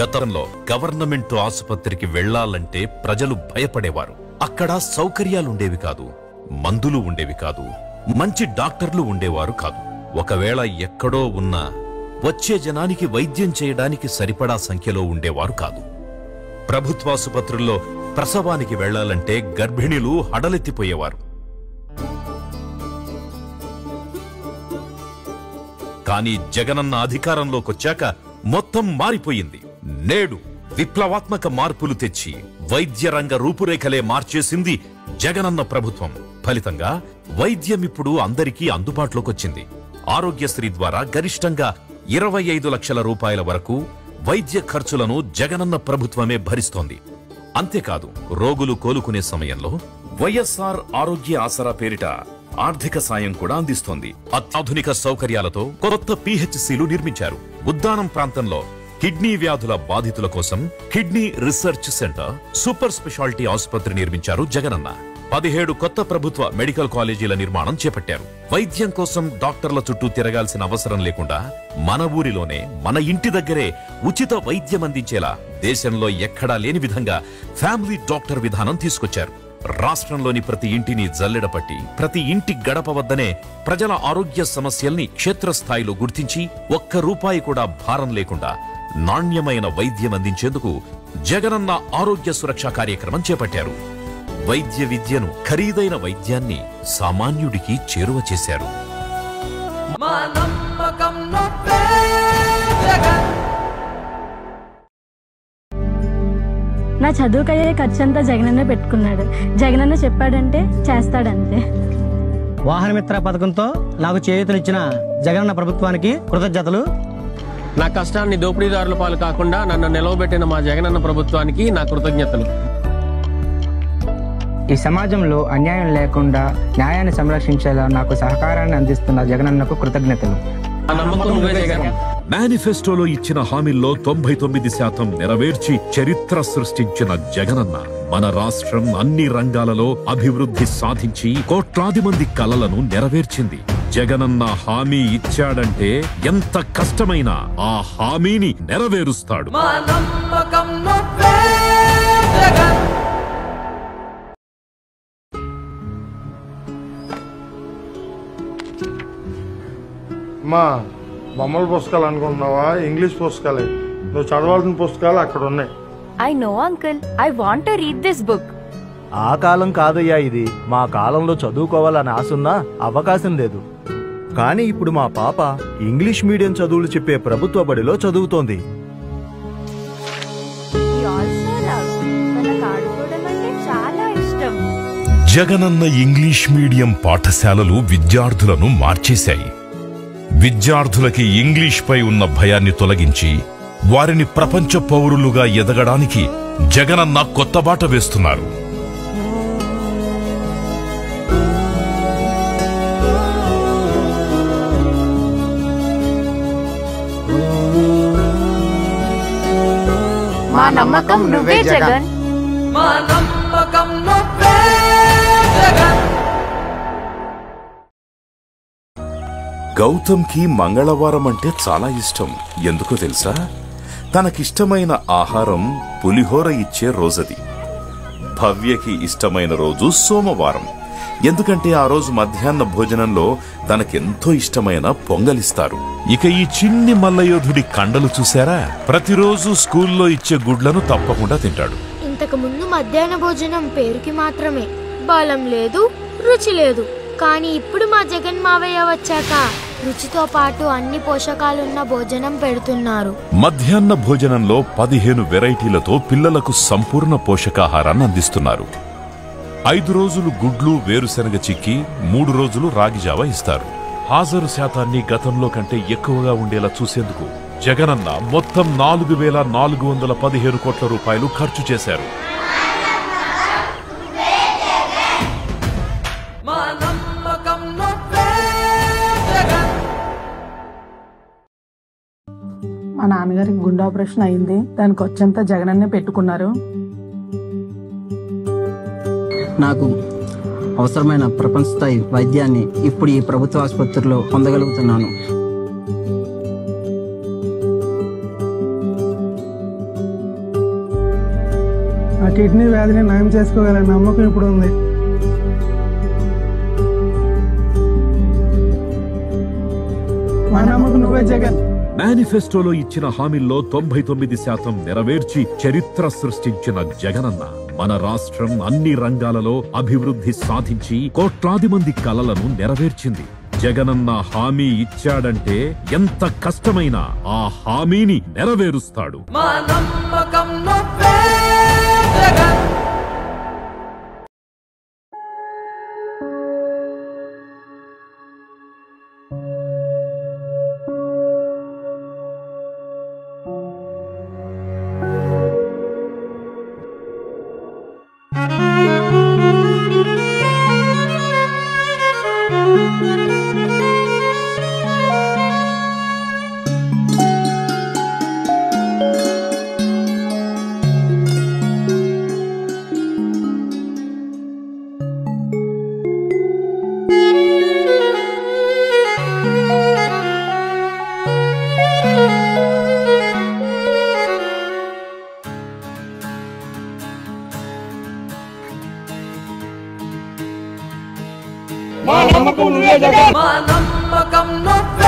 గతంలో గవర్నమెంట్ ఆసుపత్రికి వెళ్లాలంటే ప్రజలు భయపడేవారు. అక్కడ సౌకర్యాలుండేవి కాదు, మందులు ఉండేవి కాదు, మంచి డాక్టర్లు ఉండేవారు కాదు. ఒకవేళ ఎక్కడో ఉన్నా వచ్చే జనానికి వైద్యం చేయడానికి సరిపడా సంఖ్యలో ఉండేవారు కాదు. ప్రభుత్వాసుపత్రుల్లో ప్రసవానికి వెళ్లాలంటే గర్భిణీలు హడలెత్తిపోయేవారు. కానీ జగనన్న అధికారంలోకొచ్చాక మొత్తం మారిపోయింది. నేడు విప్లవాత్మక మార్పులు తెచ్చి వైద్య రంగ రూపురేఖలే మార్చేసింది జగనన్న ప్రభుత్వం. ఫలితంగా వైద్యం ఇప్పుడు అందరికీ అందుబాటులోకొచ్చింది. ఆరోగ్యశ్రీ ద్వారా గరిష్టంగా 25 లక్షల రూపాయల వరకు వైద్య ఖర్చులను జగనన్న ప్రభుత్వమే భరిస్తోంది. అంతేకాదు, రోగులు కోలుకునే సమయంలో వైఎస్ఆర్ ఆరోగ్య ఆసరా పేరిట ఆర్థిక సాయం కూడా అందిస్తోంది. అత్యాధునిక సౌకర్యాలతో కొత్త పిహెచ్సిలు నిర్మించారు. ఉద్దానం ప్రాంతంలో కిడ్నీ వ్యాధుల బాధితుల కోసం kidney research centre, super speciality ఆసుపత్రి నిర్మించారు జగనన్న. 17 కొత్త ప్రభుత్వ మెడికల్ కాలేజీల నిర్మాణం చేపట్టారు. వైద్యం కోసం డాక్టర్ల చుట్టూ తిరగాల్సిన అవసరం లేకుండా మన ఊరిలోనే, మన ఇంటి దగ్గరే ఉచిత వైద్యం అందించేలా దేశంలో ఎక్కడా లేని విధంగా ఫ్యామిలీ డాక్టర్ విధానం తీసుకొచ్చారు. రాష్ట్రంలోని ప్రతి ఇంటిని జల్లెడపట్టి ప్రతి ఇంటి గడప వద్దనే ప్రజల ఆరోగ్య సమస్యల్ని క్షేత్రస్థాయిలో గుర్తించి ఒక్క రూపాయి కూడా భారం లేకుండా నాణ్యమైన వైద్యం అందించేందుకు జగనన్న ఆరోగ్య సురక్ష కార్యక్రమం చేపట్టారు. వైద్య విద్యను, ఖరీదైన వైద్యాన్ని సామాన్యుడికి చేరువ చేశారు. నా చదువుకయ్యే ఖర్చంతా జగనన్న పెట్టుకున్నాడు. జగనన్న చెప్పాడంటే చేస్తాడంతే. వాహనమిత్ర పథకంతో నాకు చేయూతనిచ్చిన జగనన్న ప్రభుత్వానికి కృతజ్ఞతలు. నా కష్టాన్ని దోపిడీదారుల పాలు కాకుండా నన్ను నిలవబెట్టిన మా జగనన్న ప్రభుత్వానికి నా కృతజ్ఞతలు. ఈ సమాజంలో అన్యాయం లేకుండా న్యాయాన్ని సంరక్షించేలా నాకు సహకారాన్ని అందిస్తున్న జగనన్నకు కృతజ్ఞతలు. మేనిఫెస్టోలో ఇచ్చిన హామీల్లో 99% నెరవేర్చి చరిత్ర సృష్టించిన జగనన్న మన రాష్ట్రం అన్ని రంగాలలో అభివృద్ధి సాధించి కోట్లాది మంది కలలను నెరవేర్చింది. జగనన్న హామీ ఇచ్చాడంటే ఎంత కష్టమైనా ఆ హామీని నెరవేరుస్తాడు. మా బొమ్మల పుస్తకాలు అనుకుంటున్నావా? ఇంగ్లీష్ పుస్తకాలే. నువ్వు చదవాల్సిన పుస్తకాలు అక్కడ ఉన్నాయి. I know uncle. I want to read this book. ఆ కాలం కాదయ్యా ఇది. మా కాలంలో చదువుకోవాలని ఆసున్నా అవకాశం లేదు. కానీ ఇప్పుడు మా పాప ఇంగ్లీష్ మీడియం చదువులు చెప్పే ప్రభుత్వ బడిలో చదువుతోంది. జగనన్న ఇంగ్లీష్ మీడియం పాఠశాలలు విద్యార్థులను మార్చేశాయి. విద్యార్థులకి ఇంగ్లీష్ పై ఉన్న భయాన్ని తొలగించి వారిని ప్రపంచ పౌరులుగా ఎదగడానికి జగనన్న కొత్త బాట వేస్తున్నారు. మా నమ్మకం నువ్వే జగన్. మా నమ్మకం నువ్వే జగన్. గౌతమ్కి మంగళవారం అంటే చాలా ఇష్టం. ఎందుకో తెలుసా? తనకిష్టమైన ఆహారం పులిహోర ఇచ్చే రోజది. భవ్యకి ఇష్టమైన రోజు సోమవారం. ఎందుకంటే ఆ రోజు మధ్యాహ్న భోజనంలో తనకెంతో ఇష్టమైన పొంగలిస్తారు. ఇక ఈ చిన్ని మల్లయోధుడి కండలు చూశారా? ప్రతిరోజు స్కూల్లో ఇచ్చే గుడ్లను తప్పకుండా తింటాడు. ఇంతకు ముందు మధ్యాహ్న భోజనం పేరుకి మాత్రమే, బలం లేదు, రుచి లేదు. కానీ ఇప్పుడు మా జగన్ మావయ్య వచ్చాక రుచితో పాటు అన్ని పోషకాలున్న భోజనం పెడుతున్నారు. మధ్యాహ్న భోజనంలో 15 వెరైటీలతో పిల్లలకు సంపూర్ణ పోషకాహారాన్ని అందిస్తున్నారు. 5 రోజులు గుడ్లు, వేరుశనగ చిక్కి, 3 రోజులు రాగిజావ ఇస్తారు. హాజరు శాతాన్ని గతంలో కంటే ఎక్కువగా ఉండేలా చూసేందుకు జగనన్న మొత్తం 4,415 కోట్ల రూపాయలు ఖర్చు చేశారు. మా నాన్నగారికి గుండె ఆపరేషన్ అయింది. దానికి వచ్చేంత జగనన్నే పెట్టుకున్నారు. నాకు అవసరమైన ప్రపంచ స్థాయి వైద్యాన్ని ఇప్పుడు ఈ ప్రభుత్వ ఆసుపత్రిలో పొందగలుగుతున్నాను. కిడ్నీ వ్యాధిని నయం చేసుకోగల నమ్మకం ఇప్పుడు ఉంది. మా నమ్మకం నువ్వే జగన్. మేనిఫెస్టోలో ఇచ్చిన హామీల్లో 99% నెరవేర్చి చరిత్ర సృష్టించిన జగనన్న మన రాష్ట్రం అన్ని రంగాలలో అభివృద్ధి సాధించి కోట్లాది మంది కలలను నెరవేర్చింది. జగనన్న హామీ ఇచ్చాడంటే ఎంత కష్టమైనా ఆ హామీని నెరవేరుస్తాడు. మా నమ్మకం నువ్వే జగన్. మా నమ్మకం నువ్వే జగన్. మా నమ్మకం నువ్వే